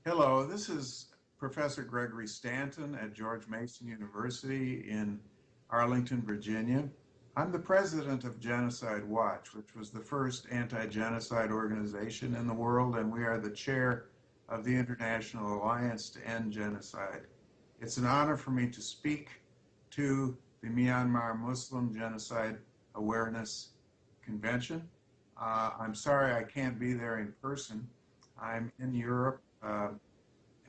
Hello, this is Professor Gregory Stanton at George Mason University in Arlington, Virginia. I'm the president of Genocide Watch, which was the first anti-genocide organization in the world, and we are the chair of the International Alliance to End Genocide. It's an honor for me to speak to the Myanmar Muslim Genocide Awareness Convention. I'm sorry I can't be there in person. I'm in Europe.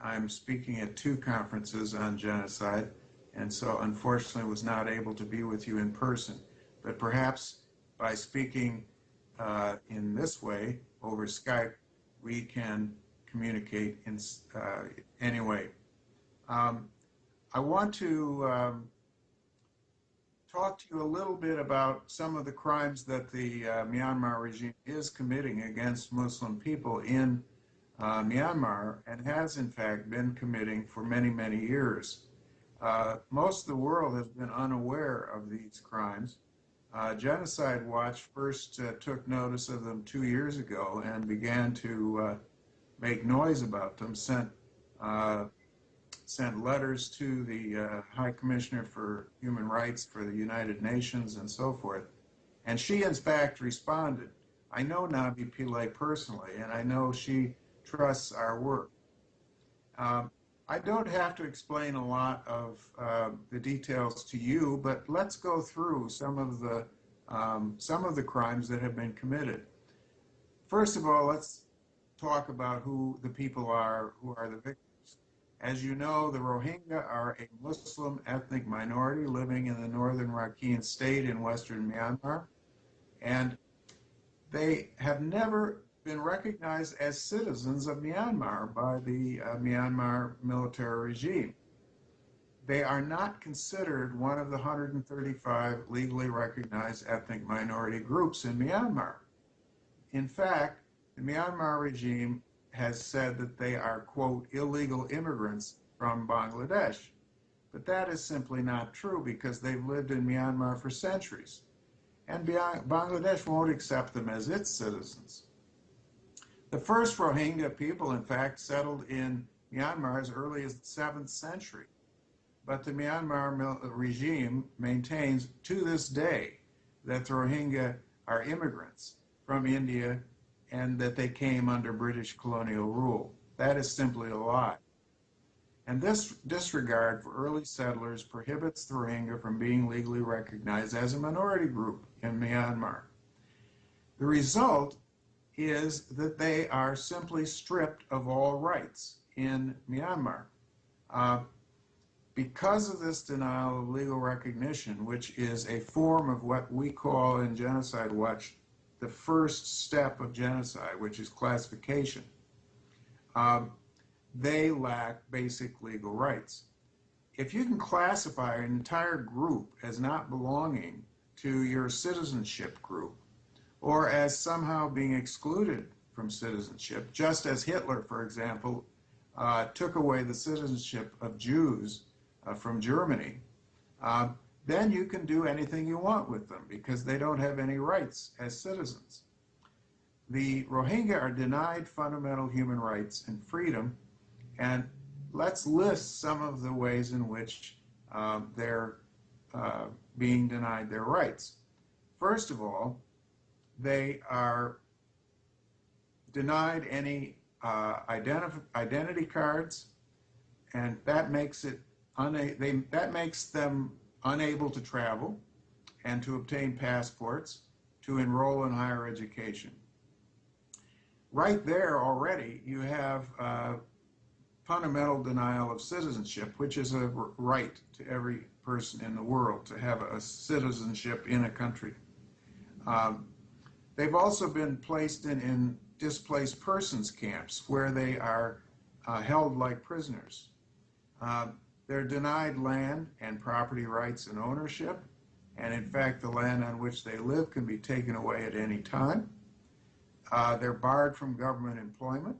I'm speaking at two conferences on genocide, and so unfortunately was not able to be with you in person. But perhaps by speaking in this way over Skype, we can communicate in anyway. I want to talk to you a little bit about some of the crimes that the Myanmar regime is committing against Muslim people in Myanmar, and has in fact been committing for many, many years. Most of the world has been unaware of these crimes. Genocide Watch first took notice of them 2 years ago and began to make noise about them, sent letters to the High Commissioner for Human Rights for the United Nations and so forth. And she, in fact, responded. I know Nabi Pillay personally, and I know she trusts our work. I don't have to explain a lot of the details to you, but let's go through some of the crimes that have been committed. First of all, let's talk about who the people are who are the victims. As you know, the Rohingya are a Muslim ethnic minority living in the northern Rakhine state in western Myanmar, and they have never been recognized as citizens of Myanmar by the Myanmar military regime. They are not considered one of the 135 legally recognized ethnic minority groups in Myanmar. In fact, the Myanmar regime has said that they are, quote, illegal immigrants from Bangladesh. But that is simply not true because they've lived in Myanmar for centuries. And Bangladesh won't accept them as its citizens. The first Rohingya people, in fact, settled in Myanmar as early as the 7th century. But the Myanmar regime maintains to this day that the Rohingya are immigrants from India and that they came under British colonial rule. That is simply a lie. And this disregard for early settlers prohibits the Rohingya from being legally recognized as a minority group in Myanmar. The result is that they are simply stripped of all rights in Myanmar. Because of this denial of legal recognition, which is a form of what we call in Genocide Watch the first step of genocide, which is classification, they lack basic legal rights. If you can classify an entire group as not belonging to your citizenship group, or as somehow being excluded from citizenship, just as Hitler, for example, took away the citizenship of Jews from Germany, then you can do anything you want with them because they don't have any rights as citizens. The Rohingya are denied fundamental human rights and freedom, and let's list some of the ways in which they're being denied their rights. First of all, they are denied any identity cards, and that makes them unable to travel and to obtain passports to enroll in higher education. Right there already you have fundamental denial of citizenship, which is a right to every person in the world to have a citizenship in a country. They've also been placed in displaced persons camps where they are held like prisoners. They're denied land and property rights and ownership, and in fact the land on which they live can be taken away at any time. They're barred from government employment.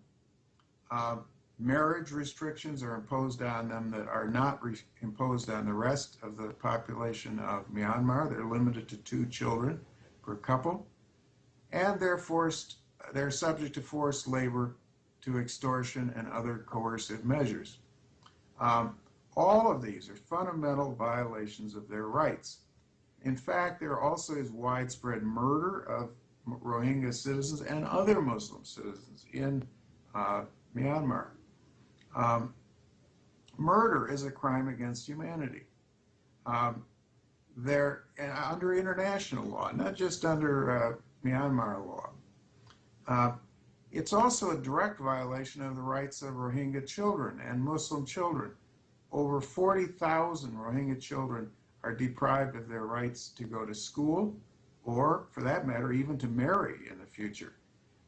Marriage restrictions are imposed on them that are not imposed on the rest of the population of Myanmar. They're limited to 2 children per couple, and they're subject to forced labor to extortion and other coercive measures. All of these are fundamental violations of their rights. In fact, there also is widespread murder of Rohingya citizens and other Muslim citizens in Myanmar. Murder is a crime against humanity. They're under international law, not just under Myanmar law. It's also a direct violation of the rights of Rohingya children and Muslim children. Over 40,000 Rohingya children are deprived of their rights to go to school, or, for that matter, even to marry in the future,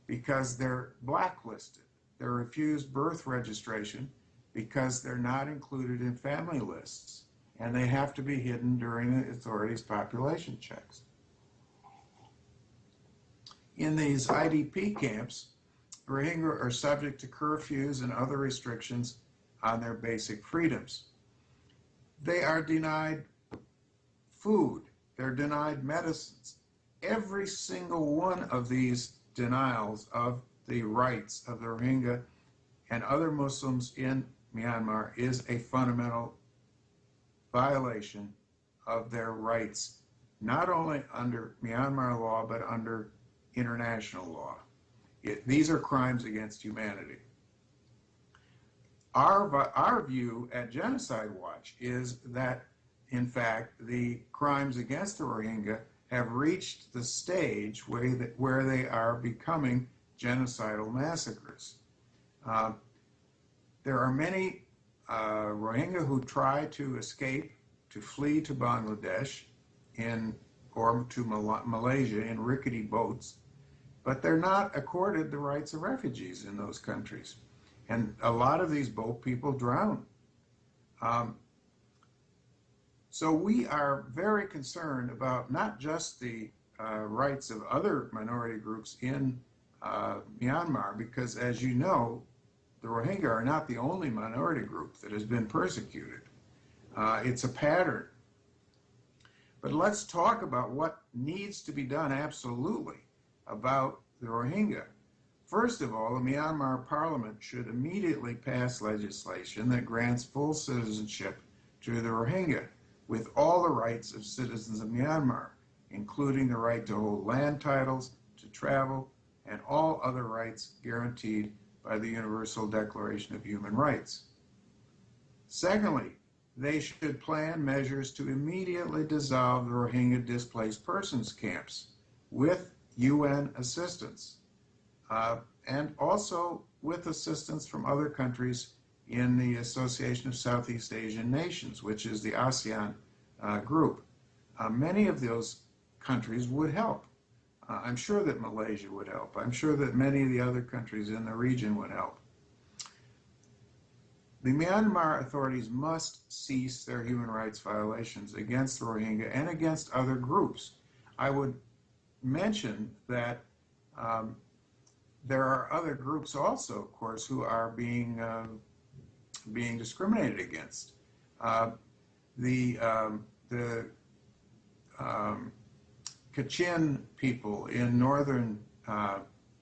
because they're blacklisted. They're refused birth registration because they're not included in family lists, and they have to be hidden during the authorities' population checks. In these IDP camps, Rohingya are subject to curfews and other restrictions on their basic freedoms. They are denied food, they're denied medicines. Every single one of these denials of the rights of the Rohingya and other Muslims in Myanmar is a fundamental violation of their rights, not only under Myanmar law, but under international law. These are crimes against humanity. Our view at Genocide Watch is that, in fact, the crimes against the Rohingya have reached the stage where they are becoming genocidal massacres. There are many Rohingya who try to escape, to flee to Bangladesh or to Malaysia in rickety boats, but they're not accorded the rights of refugees in those countries. And a lot of these boat people drown. So we are very concerned about not just the rights of other minority groups in Myanmar, because as you know, the Rohingya are not the only minority group that has been persecuted. It's a pattern. But let's talk about what needs to be done absolutely about the Rohingya. First of all, the Myanmar parliament should immediately pass legislation that grants full citizenship to the Rohingya with all the rights of citizens of Myanmar, including the right to hold land titles, to travel, and all other rights guaranteed by the Universal Declaration of Human Rights. Secondly, they should plan measures to immediately dissolve the Rohingya displaced persons camps with UN assistance, and also with assistance from other countries in the Association of Southeast Asian Nations, which is the ASEAN group. Many of those countries would help. I'm sure that Malaysia would help. I'm sure that many of the other countries in the region would help. The Myanmar authorities must cease their human rights violations against the Rohingya and against other groups. I would mention that there are other groups also, of course, who are being discriminated against. The Kachin people in northern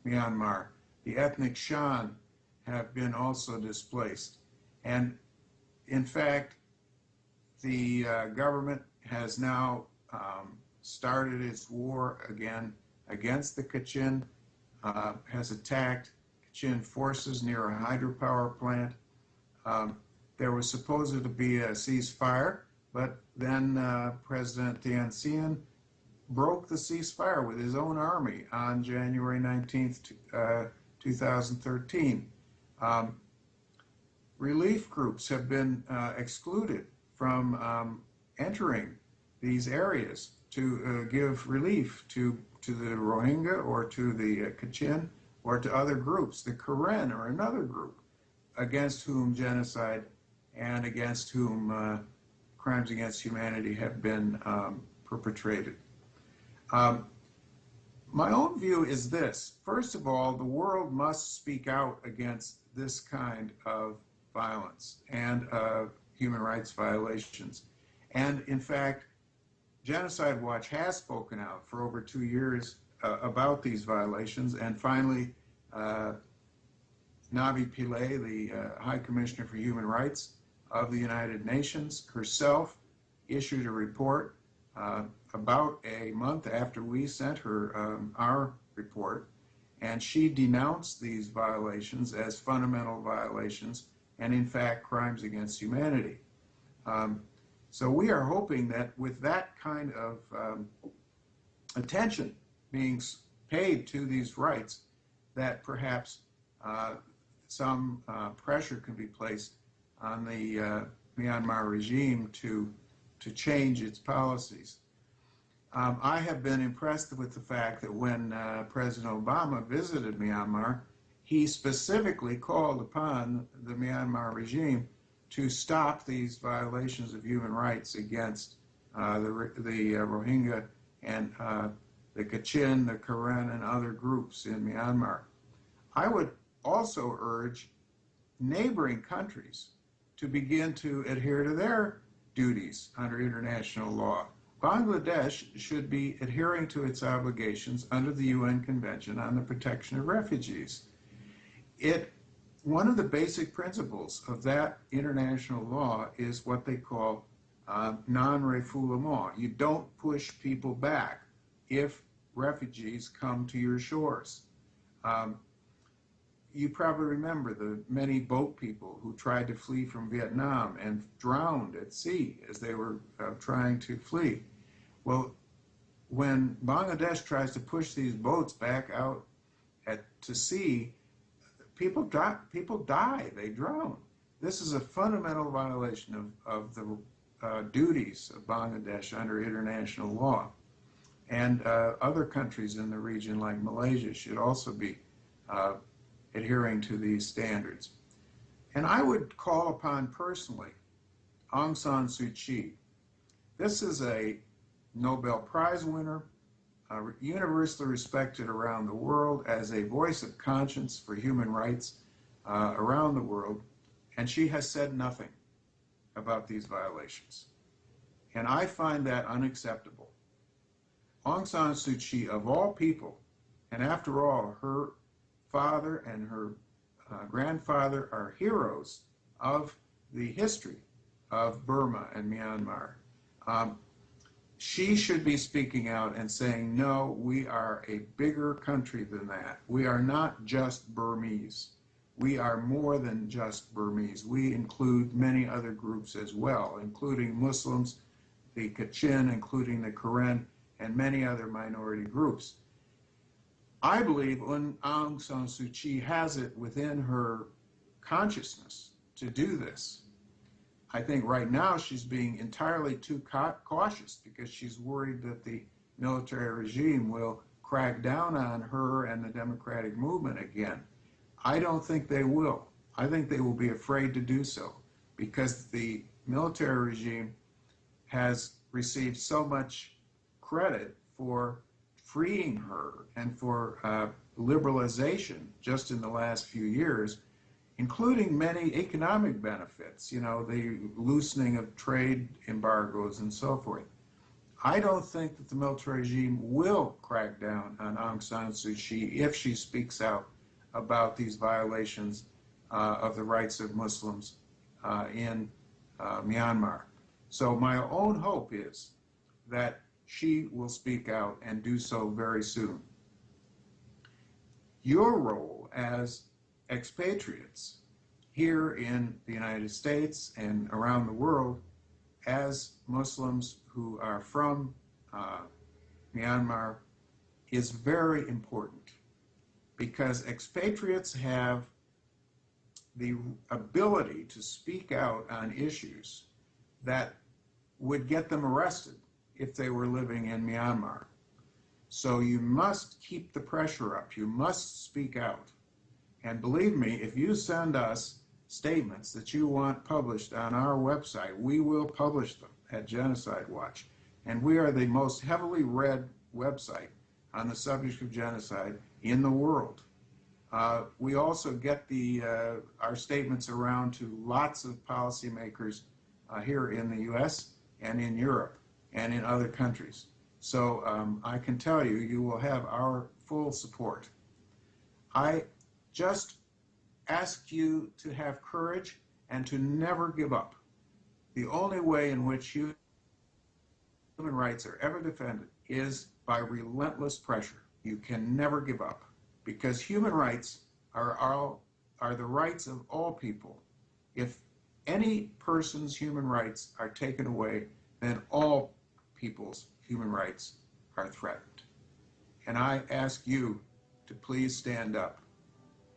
Myanmar, the ethnic Shan, have been also displaced. And in fact, the government has now started its war again against the Kachin, has attacked Kachin forces near a hydropower plant. There was supposed to be a ceasefire, but then President Thein Sein broke the ceasefire with his own army on January 19th, 2013. Relief groups have been excluded from entering these areas to give relief to the Rohingya or to the Kachin or to other groups. The Karen are another group against whom genocide and against whom crimes against humanity have been perpetrated. My own view is this. First of all, the world must speak out against this kind of violence and human rights violations. And in fact, Genocide Watch has spoken out for over 2 years about these violations, and finally Navi Pillay, the High Commissioner for Human Rights of the United Nations, herself issued a report about a month after we sent her our report, and she denounced these violations as fundamental violations and, in fact, crimes against humanity. So we are hoping that with that kind of attention being paid to these rights, that perhaps some pressure can be placed on the Myanmar regime to change its policies. I have been impressed with the fact that when President Obama visited Myanmar, he specifically called upon the Myanmar regime to stop these violations of human rights against the Rohingya and the Kachin, the Karen, and other groups in Myanmar. I would also urge neighboring countries to begin to adhere to their duties under international law. Bangladesh should be adhering to its obligations under the UN Convention on the Protection of Refugees. One of the basic principles of that international law is what they call non-refoulement. You don't push people back if refugees come to your shores. You probably remember the many boat people who tried to flee from Vietnam and drowned at sea as they were trying to flee. Well, when Bangladesh tries to push these boats back out to sea, people die, they drown. This is a fundamental violation of the duties of Bangladesh under international law. And other countries in the region, like Malaysia, should also be adhering to these standards. And I would call upon personally Aung San Suu Kyi. This is a Nobel Prize winner, universally respected around the world as a voice of conscience for human rights around the world, and she has said nothing about these violations. And I find that unacceptable. Aung San Suu Kyi, of all people, and after all, her father and her grandfather are heroes of the history of Burma and Myanmar. She should be speaking out and saying, no, we are a bigger country than that. We are not just Burmese. We are more than just Burmese. We include many other groups as well, including Muslims, the Kachin, including the Karen, and many other minority groups. I believe Aung San Suu Kyi has it within her consciousness to do this. I think right now she's being entirely too cautious because she's worried that the military regime will crack down on her and the democratic movement again. I don't think they will. I think they will be afraid to do so because the military regime has received so much credit for freeing her and for liberalization just in the last few years, including many economic benefits, you know, the loosening of trade embargoes and so forth. I don't think that the military regime will crack down on Aung San Suu Kyi if she speaks out about these violations of the rights of Muslims in Myanmar. So my own hope is that she will speak out and do so very soon. Your role as expatriates here in the United States and around the world as Muslims who are from Myanmar is very important because expatriates have the ability to speak out on issues that would get them arrested if they were living in Myanmar. So you must keep the pressure up. You must speak out. And believe me, if you send us statements that you want published on our website, we will publish them at Genocide Watch. And we are the most heavily read website on the subject of genocide in the world. We also get our statements around to lots of policymakers here in the US and in Europe and in other countries. So I can tell you, you will have our full support. I just ask you to have courage and to never give up. The only way in which human rights are ever defended is by relentless pressure. You can never give up because human rights are the rights of all people. If any person's human rights are taken away, then all people's human rights are threatened. And I ask you to please stand up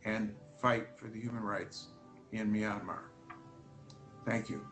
and fight for the human rights in Myanmar. Thank you.